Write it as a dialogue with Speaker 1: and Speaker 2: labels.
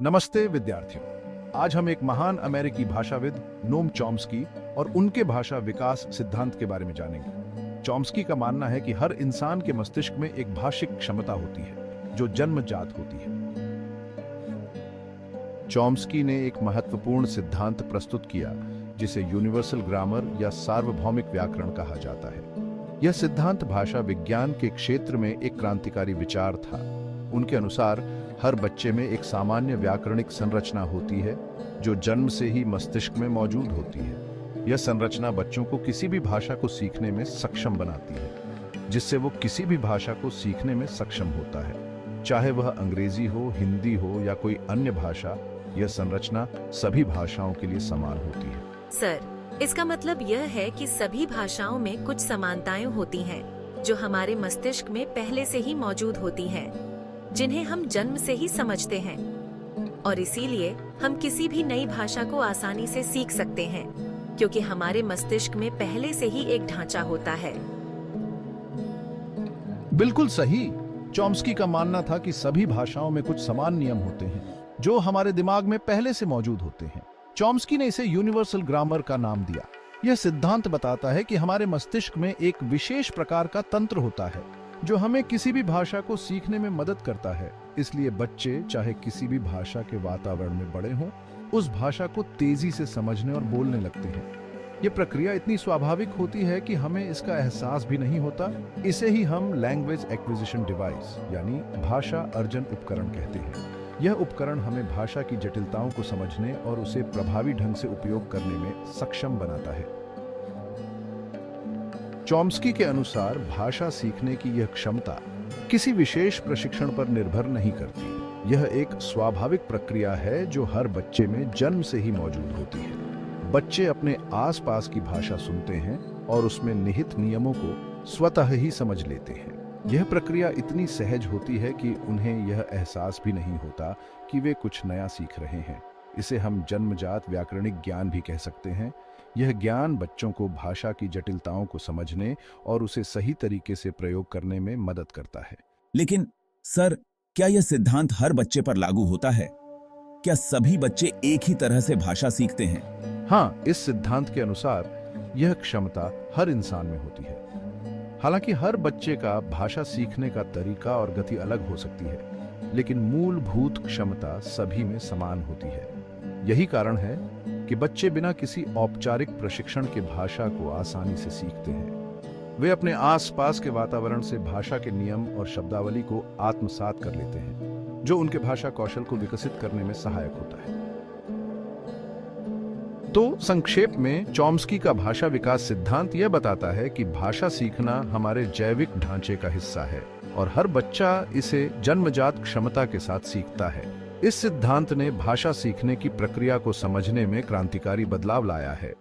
Speaker 1: नमस्ते विद्यार्थियों। आज हम एक महान अमेरिकी भाषाविद नोम चॉम्स्की और उनके भाषा विकास सिद्धांत के बारे में जानेंगे। चॉम्स्की का मानना है कि हर इंसान के मस्तिष्क में एक भाषिक क्षमता होती है जो जन्मजात होती है। चॉम्स्की ने एक महत्वपूर्ण सिद्धांत प्रस्तुत किया जिसे यूनिवर्सल ग्रामर या सार्वभौमिक व्याकरण कहा जाता है। यह सिद्धांत भाषा विज्ञान के क्षेत्र में एक क्रांतिकारी विचार था। उनके अनुसार हर बच्चे में एक सामान्य व्याकरणिक संरचना होती है जो जन्म से ही मस्तिष्क में मौजूद होती है। यह संरचना बच्चों को किसी भी भाषा को सीखने में सक्षम बनाती है, जिससे वो किसी भी भाषा को सीखने में सक्षम होता है, चाहे वह अंग्रेजी हो, हिंदी हो या कोई अन्य भाषा। यह संरचना सभी भाषाओं के लिए समान होती है।
Speaker 2: सर, इसका मतलब यह है कि सभी भाषाओं में कुछ समानताएं होती हैं जो हमारे मस्तिष्क में पहले से ही मौजूद होती हैं, जिन्हें हम जन्म से ही समझते हैं, और इसीलिए हम किसी भी नई भाषा को आसानी से सीख सकते हैं क्योंकि हमारे मस्तिष्क में पहले से ही एक ढांचा होता है।
Speaker 1: बिल्कुल सही। चॉम्स्की का मानना था कि सभी भाषाओं में कुछ समान नियम होते हैं जो हमारे दिमाग में पहले से मौजूद होते हैं। चॉम्स्की ने इसे यूनिवर्सल ग्रामर का नाम दिया। यह सिद्धांत बताता है कि हमारे मस्तिष्क में एक विशेष प्रकार का तंत्र होता है जो हमें किसी भी भाषा को सीखने में मदद करता है। इसलिए बच्चे चाहे किसी भी भाषा के वातावरण में बड़े हों, उस भाषा को तेजी से समझने और बोलने लगते हैं। यह प्रक्रिया इतनी स्वाभाविक होती है कि हमें इसका एहसास भी नहीं होता। इसे ही हम लैंग्वेज एक्विजिशन डिवाइस यानी भाषा अर्जन उपकरण कहते हैं। यह उपकरण हमें भाषा की जटिलताओं को समझने और उसे प्रभावी ढंग से उपयोग करने में सक्षम बनाता है। चॉम्स्की के अनुसार भाषा सीखने की यह क्षमता किसी विशेष प्रशिक्षण पर निर्भर नहीं करती। यह एक स्वाभाविक प्रक्रिया है जो हर बच्चे में जन्म से ही मौजूद होती है। बच्चे अपने आसपास की भाषा सुनते हैं और उसमें निहित नियमों को स्वतः ही समझ लेते हैं। यह प्रक्रिया इतनी सहज होती है कि उन्हें यह एहसास भी नहीं होता कि वे कुछ नया सीख रहे हैं। इसे हम जन्मजात व्याकरणिक ज्ञान भी कह सकते हैं। यह ज्ञान बच्चों को भाषा की जटिलताओं को समझने और उसे सही तरीके से प्रयोग करने में मदद करता है।
Speaker 3: लेकिन सर, क्या यह सिद्धांत हर बच्चे पर लागू होता है? क्या सभी बच्चे एक ही तरह से भाषा सीखते हैं?
Speaker 1: हाँ, इस सिद्धांत के अनुसार यह क्षमता हर इंसान में होती है। हालांकि हर बच्चे का भाषा सीखने का तरीका और गति अलग हो सकती है, लेकिन मूलभूत क्षमता सभी में समान होती है। यही कारण है कि बच्चे बिना किसी औपचारिक प्रशिक्षण के भाषा को आसानी से सीखते हैं। वे अपने आसपास के वातावरण से भाषा के नियम और शब्दावली को आत्मसात कर लेते हैं, जो उनके भाषा कौशल को विकसित करने में सहायक होता है। तो संक्षेप में चॉम्स्की का भाषा विकास सिद्धांत यह बताता है कि भाषा सीखना हमारे जैविक ढांचे का हिस्सा है और हर बच्चा इसे जन्मजात क्षमता के साथ सीखता है। इस सिद्धांत ने भाषा सीखने की प्रक्रिया को समझने में क्रांतिकारी बदलाव लाया है।